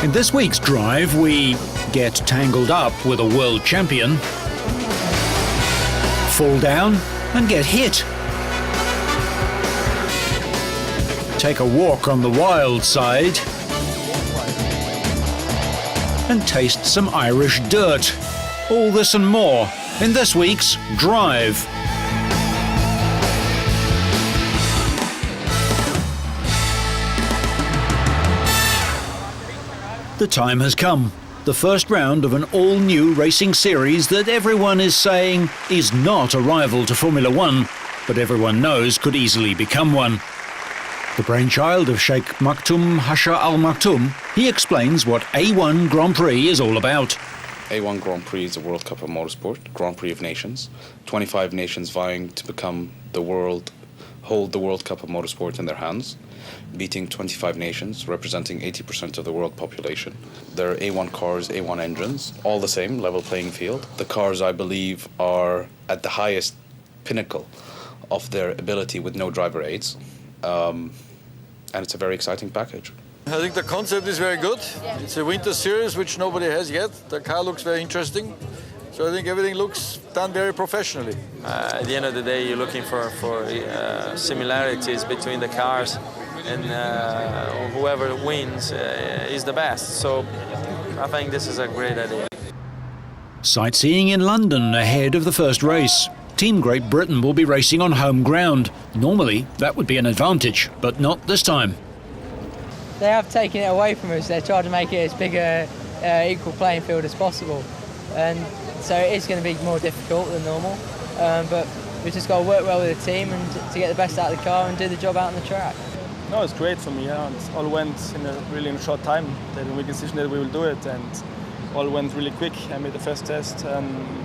In this week's drive, we get tangled up with a world champion, fall down and get hit, take a walk on the wild side, and taste some Irish dirt. All this and more in this week's Drive. The time has come. The first round of an all-new racing series that everyone is saying is not a rival to Formula One, but everyone knows could easily become one. The brainchild of Sheikh Maktoum Hasha Al Maktoum, he explains what A1 Grand Prix is all about. A1 Grand Prix is a World Cup of Motorsport, Grand Prix of Nations. 25 nations vying to become hold the World Cup of Motorsport in their hands, beating 25 nations, representing 80% of the world population. There are A1 cars, A1 engines, all the same, level playing field. The cars, I believe, are at the highest pinnacle of their ability with no driver aids. And it's a very exciting package. I think the concept is very good. It's a winter series which nobody has yet. The car looks very interesting. So I think everything looks done very professionally. At the end of the day, you're looking for similarities between the cars, and whoever wins is the best. So I think this is a great idea. Sightseeing in London ahead of the first race. Team Great Britain will be racing on home ground. Normally, that would be an advantage, but not this time. They have taken it away from us. They're trying to make it as big a equal playing field as possible. And so it is going to be more difficult than normal. But we've just got to work well with the team and to get the best out of the car and do the job out on the track. No, it's great for me. Yeah. It all went in a really short time. Then we decision that we will do it, and all went really quick. I made the first test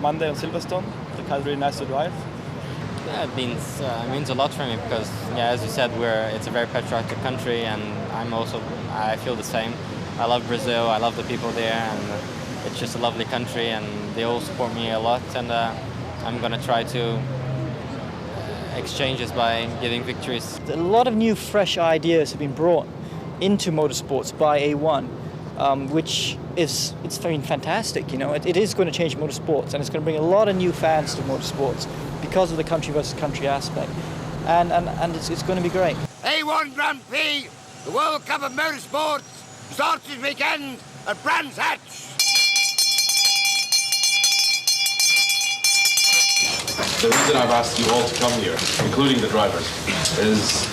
Monday on Silverstone. The car is really nice to drive. Yeah, it means a lot for me because, yeah, as you said, it's a very patriotic country, and I feel the same. I love Brazil. I love the people there, and it's just a lovely country, and they all support me a lot. And I'm going to try to exchange this by getting victories. A lot of new, fresh ideas have been brought into motorsports by A1, which is very fantastic. You know, it is going to change motorsports, and it's going to bring a lot of new fans to motorsports because of the country versus country aspect, and it's going to be great. A1 Grand Prix, the World Cup of Motorsports, starts this weekend at Brands Hatch. The reason I've asked you all to come here, including the drivers, is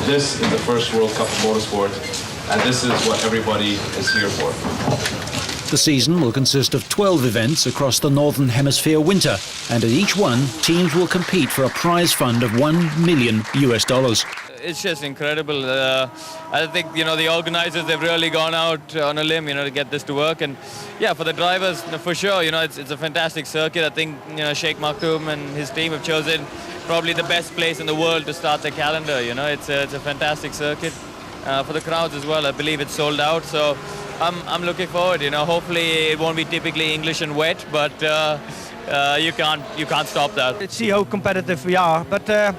this is the first World Cup of Motorsport, and this is what everybody is here for. The season will consist of 12 events across the Northern Hemisphere winter, and at each one, teams will compete for a prize fund of $1 million. It's just incredible. I think, the organizers, they've really gone out on a limb, to get this to work. And yeah, for the drivers, for sure, it's a fantastic circuit. I think, Sheikh Maktoum and his team have chosen probably the best place in the world to start their calendar. It's a fantastic circuit. For the crowds as well, I believe it's sold out. So I'm looking forward. Hopefully it won't be typically English and wet, but you can't stop that. Let's see how competitive we are, but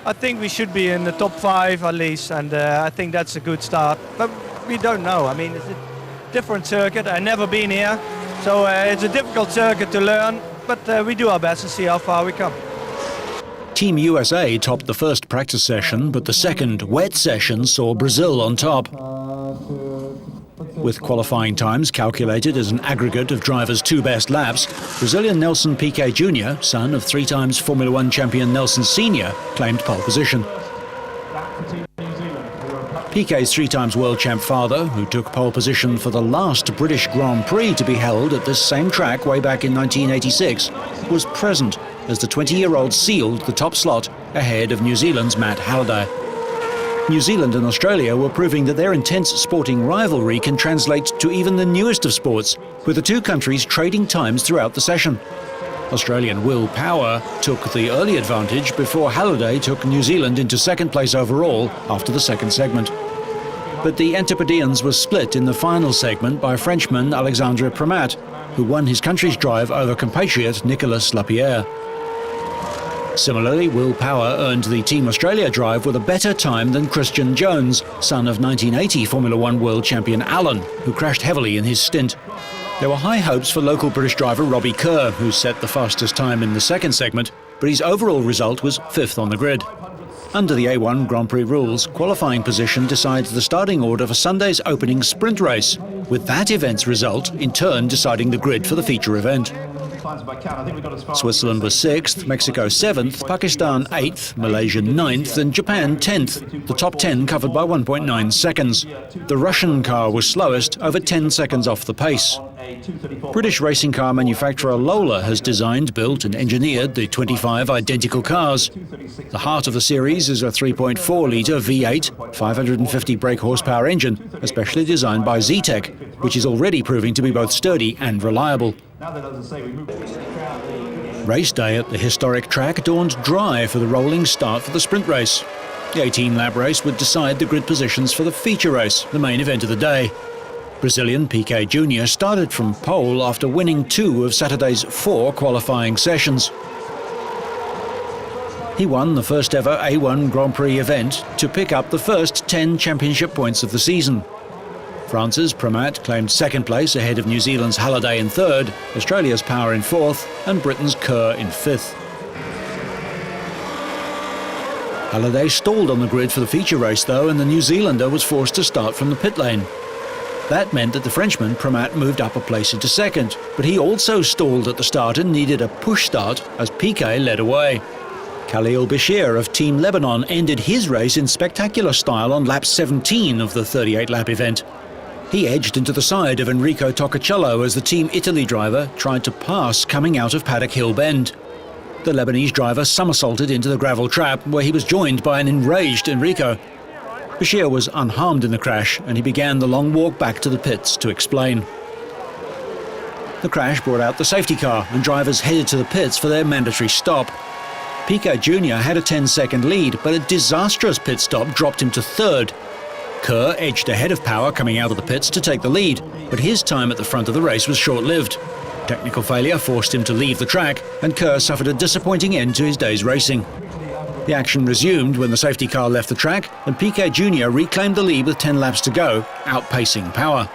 I think we should be in the top 5 at least, and I think that's a good start. But we don't know. I mean, it's a different circuit. I've never been here, so it's a difficult circuit to learn. But we do our best to see how far we come. Team USA topped the first practice session, but the second wet session saw Brazil on top. With qualifying times calculated as an aggregate of drivers' 2 best laps, Brazilian Nelson Piquet Jr., son of 3 times Formula One champion Nelson Sr., claimed pole position. Piquet's 3 times world champ father, who took pole position for the last British Grand Prix to be held at this same track way back in 1986, was present as the 20-year-old sealed the top slot ahead of New Zealand's Matt Halliday. New Zealand and Australia were proving that their intense sporting rivalry can translate to even the newest of sports, with the 2 countries trading times throughout the session. Australian Will Power took the early advantage before Halliday took New Zealand into 2nd place overall after the 2nd segment. But the Antipodeans were split in the final segment by Frenchman Alexandre Premat, who won his country's drive over compatriot Nicolas Lapierre. Similarly, Will Power earned the Team Australia drive with a better time than Christian Jones, son of 1980 Formula One world champion Alan, who crashed heavily in his stint. There were high hopes for local British driver Robbie Kerr, who set the fastest time in the second segment, but his overall result was 5th on the grid. Under the A1 Grand Prix rules, qualifying position decides the starting order for Sunday's opening sprint race, with that event's result in turn deciding the grid for the feature event. Switzerland was 6th, Mexico 7th, Pakistan 8th, Malaysia 9th and Japan 10th, the top 10 covered by 1.9 seconds. The Russian car was slowest, over 10 seconds off the pace. British racing car manufacturer Lauda has designed, built and engineered the 25 identical cars. The heart of the series is a 3.4-litre V8, 550 brake horsepower engine, especially designed by Zetec, which is already proving to be both sturdy and reliable. Race day at the historic track dawned dry for the rolling start for the sprint race. The 18-lap race would decide the grid positions for the feature race, the main event of the day. Brazilian Piquet Jr. started from pole after winning 2 of Saturday's 4 qualifying sessions. He won the first ever A1 Grand Prix event to pick up the first 10 championship points of the season. France's Premat claimed second place ahead of New Zealand's Halliday in third, Australia's Power in fourth and Britain's Kerr in fifth. Halliday stalled on the grid for the feature race though, and the New Zealander was forced to start from the pit lane. That meant that the Frenchman Premat moved up a place into second, but he also stalled at the start and needed a push start as Piquet led away. Khalil Bashir of Team Lebanon ended his race in spectacular style on lap 17 of the 38-lap event. He edged into the side of Enrico Toccacello as the Team Italy driver tried to pass coming out of Paddock Hill Bend. The Lebanese driver somersaulted into the gravel trap where he was joined by an enraged Enrico. Bashir was unharmed in the crash and he began the long walk back to the pits to explain. The crash brought out the safety car and drivers headed to the pits for their mandatory stop. Piquet Jr. had a 10-second lead, but a disastrous pit stop dropped him to third. Kerr edged ahead of Power coming out of the pits to take the lead, but his time at the front of the race was short-lived. Technical failure forced him to leave the track, and Kerr suffered a disappointing end to his day's racing. The action resumed when the safety car left the track, and Piquet Jr. reclaimed the lead with 10 laps to go, outpacing Power.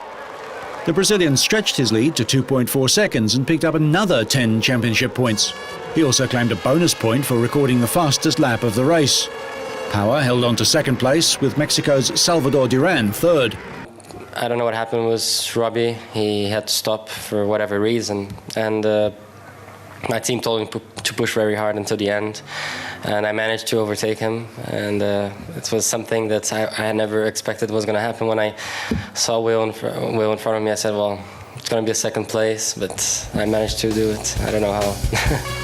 The Brazilian stretched his lead to 2.4 seconds and picked up another 10 championship points. He also claimed a bonus point for recording the fastest lap of the race. Power held on to second place, with Mexico's Salvador Duran third. I don't know what happened with Robbie. He had to stop for whatever reason, and my team told him to push very hard until the end, and I managed to overtake him, and it was something that I had never expected was going to happen. When I saw Will in front of me, I said, well, it's going to be a second place, but I managed to do it. I don't know how.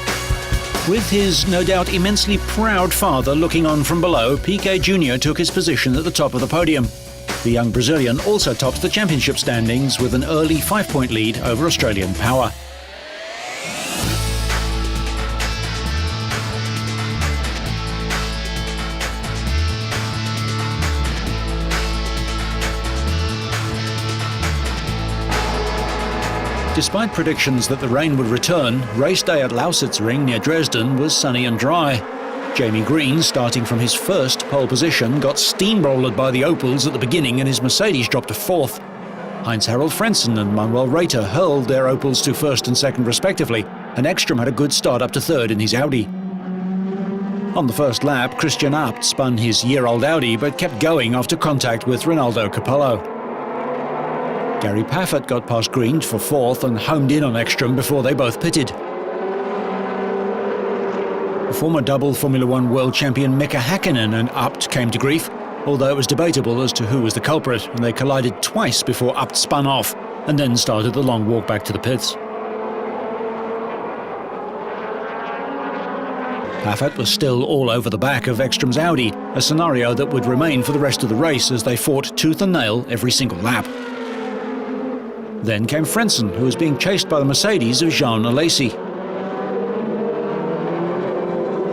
With his no doubt immensely proud father looking on from below, Piquet Jr. took his position at the top of the podium. The young Brazilian also tops the championship standings with an early 5-point lead over Australian Power. Despite predictions that the rain would return, race day at Lausitzring near Dresden was sunny and dry. Jamie Green, starting from his first pole position, got steamrolled by the Opels at the beginning and his Mercedes dropped to fourth. Heinz-Harald Frentzen and Manuel Reiter hurled their Opels to first and second respectively, and Ekstrom had a good start up to third in his Audi. On the first lap, Christian Abt spun his year-old Audi but kept going after contact with Ronaldo Capello. Gary Paffett got past Green for fourth and homed in on Ekstrom before they both pitted. The former double Formula One world champion Mika Häkkinen and Abt came to grief, although it was debatable as to who was the culprit, and they collided twice before Abt spun off and then started the long walk back to the pits. Paffett was still all over the back of Ekstrom's Audi, a scenario that would remain for the rest of the race as they fought tooth and nail every single lap. Then came Frentzen, who was being chased by the Mercedes of Jean Alesi.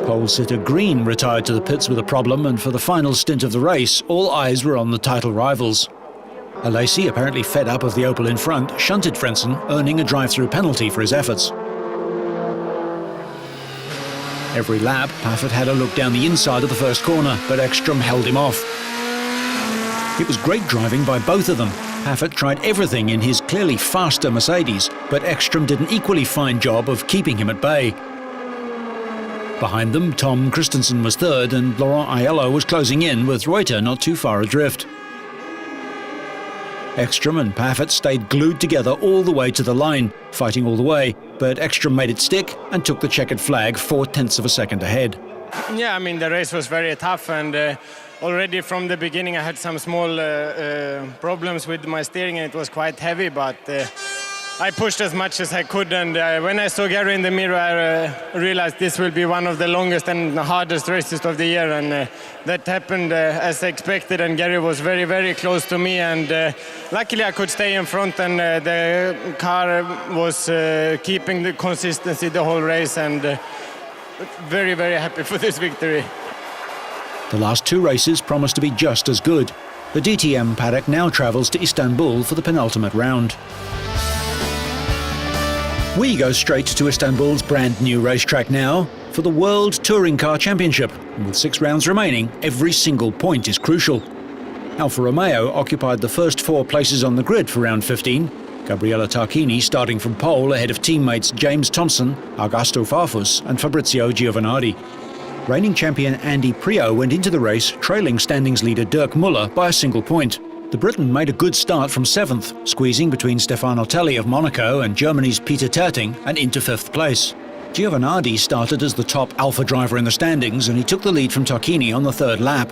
Pole sitter Green retired to the pits with a problem, and for the final stint of the race, all eyes were on the title rivals. Alesi, apparently fed up of the Opel in front, shunted Frentzen, earning a drive-through penalty for his efforts. Every lap, Paffett had a look down the inside of the first corner, but Ekstrom held him off. It was great driving by both of them. Paffett tried everything in his clearly faster Mercedes, but Ekstrom did an equally fine job of keeping him at bay. Behind them, Tom Christensen was third and Laurent Aiello was closing in, with Reuter not too far adrift. Ekstrom and Paffett stayed glued together all the way to the line, fighting all the way, but Ekstrom made it stick and took the checkered flag 0.4 of a second ahead. Yeah, I mean, the race was very tough, and already from the beginning I had some small problems with my steering, and it was quite heavy, but I pushed as much as I could, and when I saw Gary in the mirror, I realized this will be one of the longest and hardest races of the year, and that happened as expected, and Gary was very, very close to me, and luckily I could stay in front, and the car was keeping the consistency the whole race, and very, very happy for this victory. The last two races promised to be just as good. The DTM paddock now travels to Istanbul for the penultimate round. We go straight to Istanbul's brand new racetrack now for the World Touring Car Championship. And with 6 rounds remaining, every single point is crucial. Alfa Romeo occupied the first 4 places on the grid for round 15. Gabriele Tarquini starting from pole ahead of teammates James Thompson, Augusto Farfus and Fabrizio Giovanardi. Reigning champion Andy Priaulx went into the race trailing standings leader Dirk Muller by a single point. The Briton made a good start from 7th, squeezing between Stefano Telli of Monaco and Germany's Peter Terting and into 5th place. Giovanardi started as the top Alfa driver in the standings, and he took the lead from Tarquini on the 3rd lap.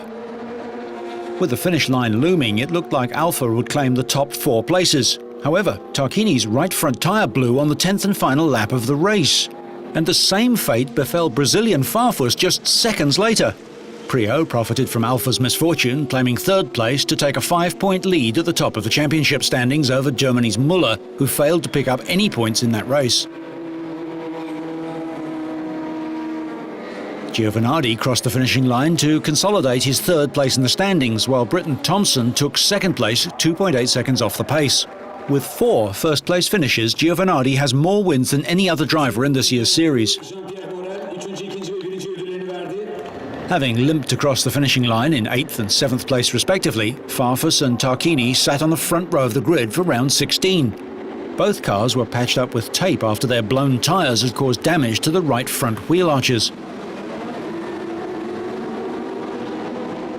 With the finish line looming, it looked like Alfa would claim the top 4 places. However, Tarquini's right front tyre blew on the 10th and final lap of the race. And the same fate befell Brazilian Farfus just seconds later. Priaulx profited from Alfa's misfortune, claiming 3rd place to take a 5-point lead at the top of the championship standings over Germany's Muller, who failed to pick up any points in that race. Giovanardi crossed the finishing line to consolidate his 3rd place in the standings, while Briton Thompson took 2nd place, 2.8 seconds off the pace. With 4 first-place finishes, Giovanardi has more wins than any other driver in this year's series. Having limped across the finishing line in 8th and 7th place respectively, Farfus and Tarquini sat on the front row of the grid for round 16. Both cars were patched up with tape after their blown tyres had caused damage to the right front wheel arches.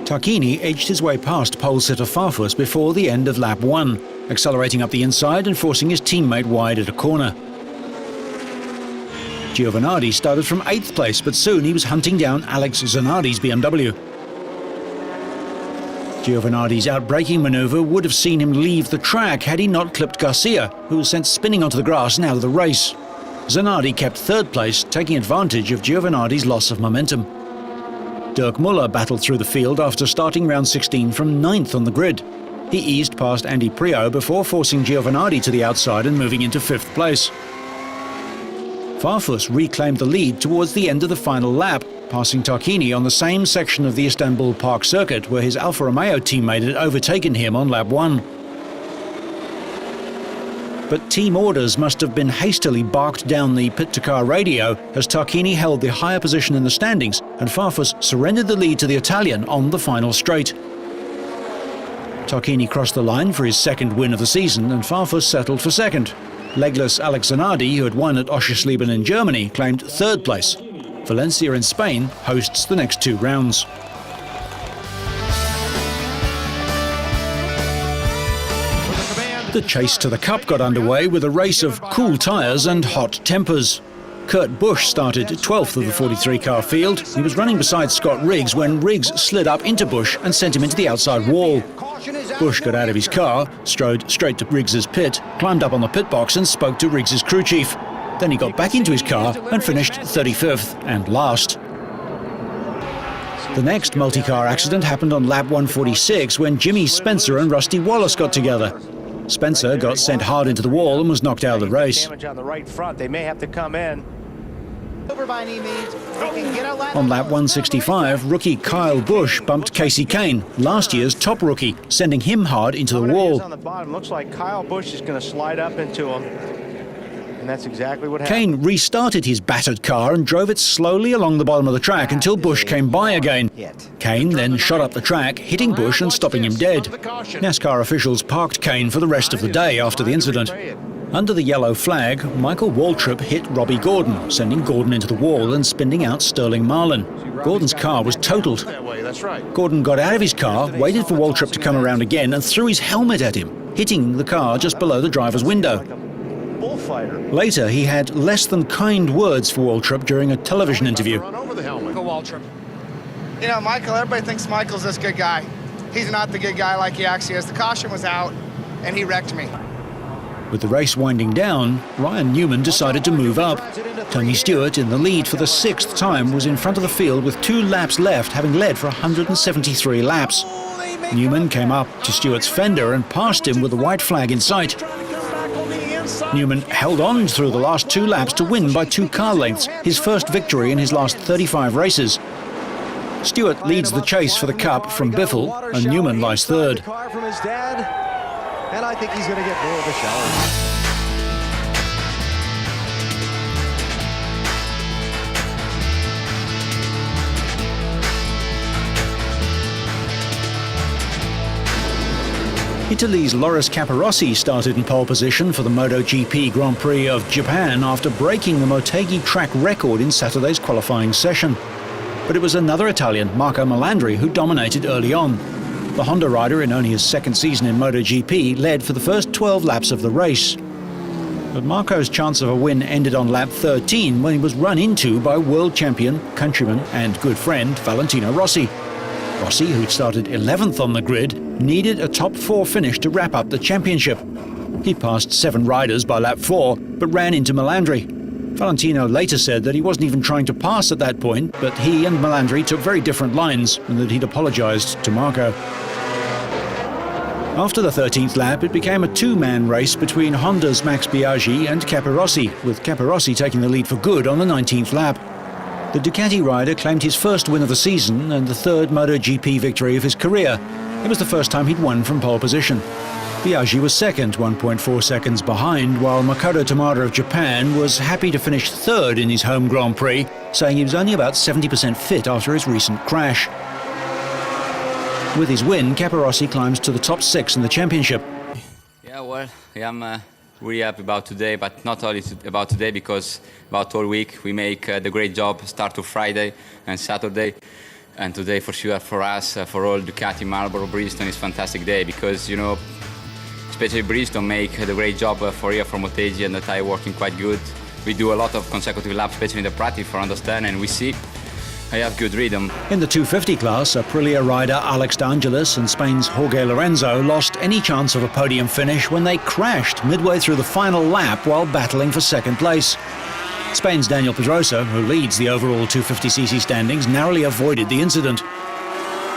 Tarquini edged his way past pole sitter Farfus before the end of lap 1, accelerating up the inside and forcing his teammate wide at a corner. Giovanardi started from 8th place, but soon he was hunting down Alex Zanardi's BMW. Giovanardi's outbraking manoeuvre would have seen him leave the track had he not clipped Garcia, who was sent spinning onto the grass and out of the race. Zanardi kept 3rd place, taking advantage of Giovanardi's loss of momentum. Dirk Muller battled through the field after starting round 16 from 9th on the grid. He eased past Andy Priaulx before forcing Giovanardi to the outside and moving into 5th place. Farfus reclaimed the lead towards the end of the final lap, passing Tarquini on the same section of the Istanbul Park circuit where his Alfa Romeo teammate had overtaken him on lap 1. But team orders must have been hastily barked down the pit-to-car radio as Tarquini held the higher position in the standings and Farfus surrendered the lead to the Italian on the final straight. Tarquini crossed the line for his 2nd win of the season and Farfus settled for 2nd. Legless Alex Zanardi, who had won at Oschersleben in Germany, claimed 3rd place. Valencia in Spain hosts the next 2 rounds. The chase to the Cup got underway with a race of cool tyres and hot tempers. Kurt Busch started 12th of the 43-car field. He was running beside Scott Riggs when Riggs slid up into Busch and sent him into the outside wall. Busch got out of his car, strode straight to Riggs's pit, climbed up on the pit box and spoke to Riggs's crew chief. Then he got back into his car and finished 35th and last. The next multi-car accident happened on lap 146 when Jimmy Spencer and Rusty Wallace got together. Spencer got sent hard into the wall and was knocked out of the race. Damage on the right front. They may have to come in. On lap 165, rookie Kyle Busch bumped Casey Kane, last year's top rookie, sending him hard into the wall. On the bottom, looks like Kyle Busch is going to slide up into him. And that's exactly what happened. Kane restarted his battered car and drove it slowly along the bottom of the track until Busch came by again. Kane then shot up the track, hitting Busch and stopping him dead. NASCAR officials parked Kane for the rest of the day after the incident. Under the yellow flag, Michael Waltrip hit Robbie Gordon, sending Gordon into the wall and spinning out Sterling Marlin. Gordon's car was totaled. Gordon got out of his car, waited for Waltrip to come around again and threw his helmet at him, hitting the car just below the driver's window. Later, he had less than kind words for Waltrip during a television interview. Waltrip. You know, Michael, everybody thinks Michael's this good guy. He's not the good guy like he actually is. The caution was out, and he wrecked me. With the race winding down, Ryan Newman decided to move up. Tony Stewart, in the lead for the 6th time, was in front of the field with 2 laps left, having led for 173 laps. Newman came up to Stewart's fender and passed him with the white flag in sight. Newman held on through the last 2 laps to win by 2 car lengths, his first victory in his last 35 races. Stewart leads the chase for the Cup from Biffle, and Newman lies third. And I think he's going to get more of a shower. Italy's Loris Capirossi started in pole position for the MotoGP Grand Prix of Japan after breaking the Motegi track record in Saturday's qualifying session. But it was another Italian, Marco Melandri, who dominated early on. The Honda rider, in only his 2nd season in MotoGP, led for the first 12 laps of the race. But Marco's chance of a win ended on lap 13 when he was run into by world champion, countryman and good friend Valentino Rossi. Rossi, who'd started 11th on the grid, needed a top 4 finish to wrap up the championship. He passed 7 riders by lap 4, but ran into Melandri. Valentino later said that he wasn't even trying to pass at that point, but he and Melandri took very different lines and that he'd apologized to Marco. After the 13th lap, it became a 2-man race between Honda's Max Biaggi and Capirossi, with Capirossi taking the lead for good on the 19th lap. The Ducati rider claimed his first win of the season and the 3rd MotoGP victory of his career. It was the first time he'd won from pole position. Biaggi was second, 1.4 seconds behind, while Makoto Tamada of Japan was happy to finish 3rd in his home Grand Prix, saying he was only about 70% fit after his recent crash. With his win, Capirossi climbs to the top 6 in the championship. Yeah, well, I'm really happy about today, but not only about today, because about all week we make the great job, start to Friday and Saturday. And today, for sure, for us, for all Ducati, Marlboro, Bridgestone, is a fantastic day because, you know, especially Bridgestone make the great job for here, for Motegi, and the tire working quite good. We do a lot of consecutive laps, especially in the practice, for understand, and we see I have good rhythm. In the 250 class, Aprilia rider Alex De Angelis and Spain's Jorge Lorenzo lost any chance of a podium finish when they crashed midway through the final lap while battling for 2nd place. Spain's Daniel Pedrosa, who leads the overall 250cc standings, narrowly avoided the incident.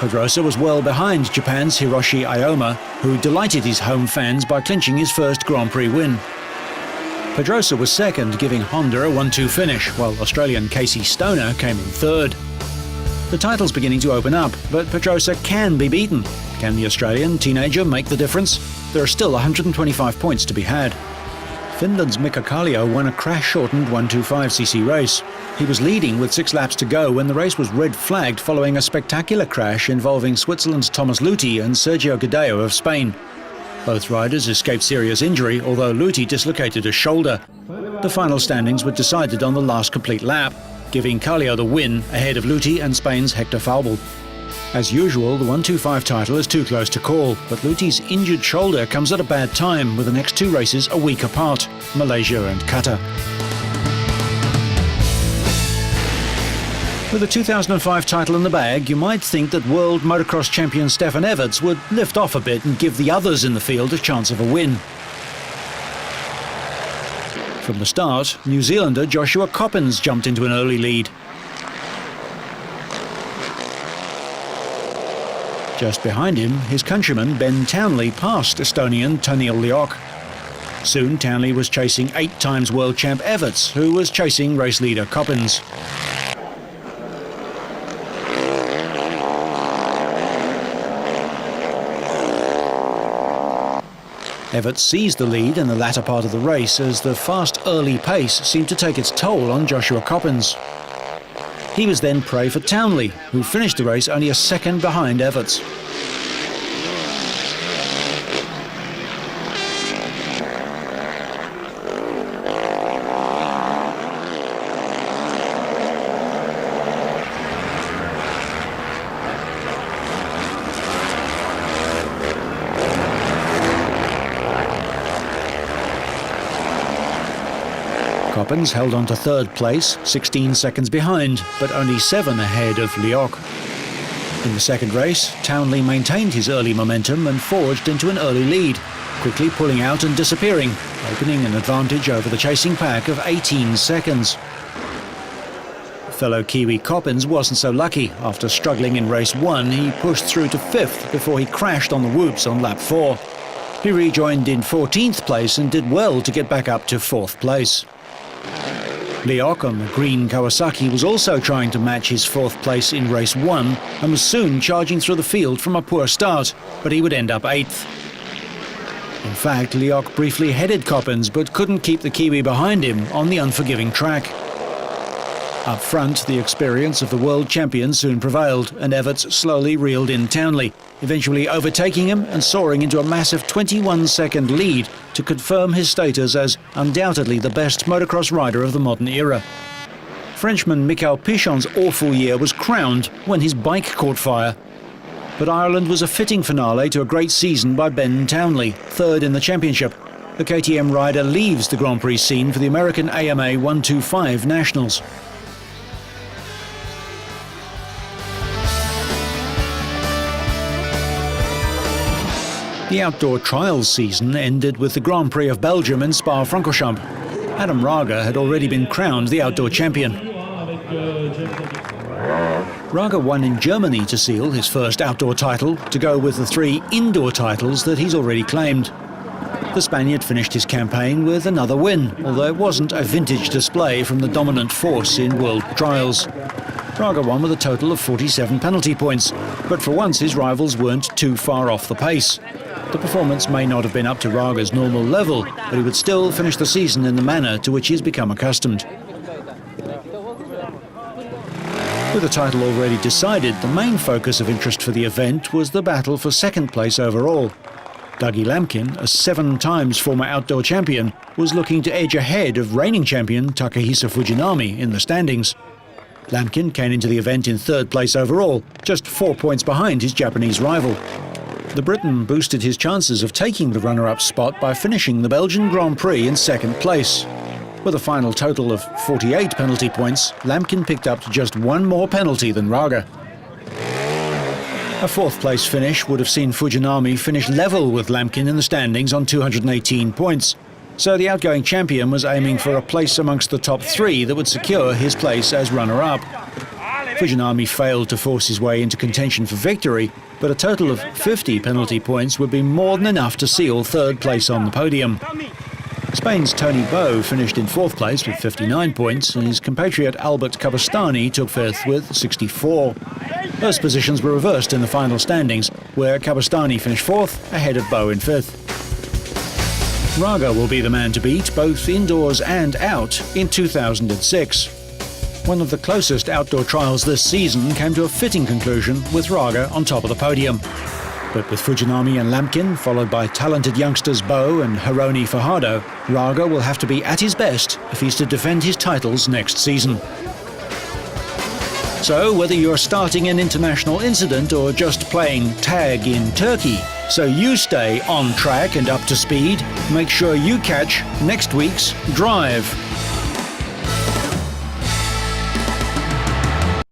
Pedrosa was well behind Japan's Hiroshi Ioma, who delighted his home fans by clinching his first Grand Prix win. Pedrosa was second, giving Honda a 1-2 finish, while Australian Casey Stoner came in 3rd. The title's beginning to open up, but Pedrosa can be beaten. Can the Australian teenager make the difference? There are still 125 points to be had. Finland's Mika Kallio won a crash-shortened 125cc race. He was leading with 6 laps to go when the race was red-flagged following a spectacular crash involving Switzerland's Thomas Luthi and Sergio Gadeo of Spain. Both riders escaped serious injury, although Luthi dislocated a shoulder. The final standings were decided on the last complete lap, giving Kallio the win ahead of Luthi and Spain's Hector Falbel. As usual, the 125 title is too close to call, but Luthi's injured shoulder comes at a bad time, with the next 2 races a week apart, Malaysia and Qatar. With the 2005 title in the bag, you might think that world motocross champion Stefan Everts would lift off a bit and give the others in the field a chance of a win. From the start, New Zealander Joshua Coppens jumped into an early lead. Just behind him, his countryman Ben Townley passed Estonian Toniel Liok. Soon Townley was chasing 8 times world champ Everts, who was chasing race leader Coppens. Everts seized the lead in the latter part of the race as the fast early pace seemed to take its toll on Joshua Coppens. He was then prey for Townley, who finished the race only a second behind Everts. Coppens held on to third place, 16 seconds behind, but only 7 ahead of Lioch. In the second race, Townley maintained his early momentum and forged into an early lead, quickly pulling out and disappearing, opening an advantage over the chasing pack of 18 seconds. Fellow Kiwi Coppens wasn't so lucky. After struggling in race 1, he pushed through to 5th before he crashed on the whoops on lap 4. He rejoined in 14th place and did well to get back up to 4th place. Lioch on the green Kawasaki was also trying to match his 4th place in race 1 and was soon charging through the field from a poor start, but he would end up 8th. In fact, Lioch briefly headed Coppens but couldn't keep the Kiwi behind him on the unforgiving track. Up front, the experience of the world champion soon prevailed, and Everts slowly reeled in Townley, eventually overtaking him and soaring into a massive 21-second lead to confirm his status as undoubtedly the best motocross rider of the modern era. Frenchman Michael Pichon's awful year was crowned when his bike caught fire. But Ireland was a fitting finale to a great season by Ben Townley, 3rd in the championship. The KTM rider leaves the Grand Prix scene for the American AMA 125 Nationals. The outdoor trials season ended with the Grand Prix of Belgium in Spa-Francorchamps. Adam Raga had already been crowned the outdoor champion. Raga won in Germany to seal his first outdoor title, to go with the 3 indoor titles that he's already claimed. The Spaniard finished his campaign with another win, although it wasn't a vintage display from the dominant force in world trials. Raga won with a total of 47 penalty points, but for once his rivals weren't too far off the pace. The performance may not have been up to Raga's normal level, but he would still finish the season in the manner to which he's become accustomed. With the title already decided, the main focus of interest for the event was the battle for second place overall. Dougie Lampkin, a 7 times former outdoor champion, was looking to edge ahead of reigning champion Takahisa Fujinami in the standings. Lampkin came into the event in 3rd place overall, just 4 points behind his Japanese rival. The Briton boosted his chances of taking the runner-up spot by finishing the Belgian Grand Prix in 2nd place. With a final total of 48 penalty points, Lampkin picked up just 1 more penalty than Raga. A 4th place finish would have seen Fujinami finish level with Lampkin in the standings on 218 points. So the outgoing champion was aiming for a place amongst the top 3 that would secure his place as runner-up. Fujinami failed to force his way into contention for victory, but a total of 50 penalty points would be more than enough to seal 3rd place on the podium. Spain's Tony Bow finished in 4th place with 59 points, and his compatriot Albert Cabastani took 5th with 64. Those positions were reversed in the final standings, where Cabastani finished 4th, ahead of Bow in 5th. Raga will be the man to beat, both indoors and out, in 2006. One of the closest outdoor trials this season came to a fitting conclusion with Raga on top of the podium. But with Fujinami and Lampkin, followed by talented youngsters Bow and Hironi Fajardo, Raga will have to be at his best if he's to defend his titles next season. So, whether you're starting an international incident or just playing tag in Turkey, so you stay on track and up to speed, make sure you catch next week's Drive.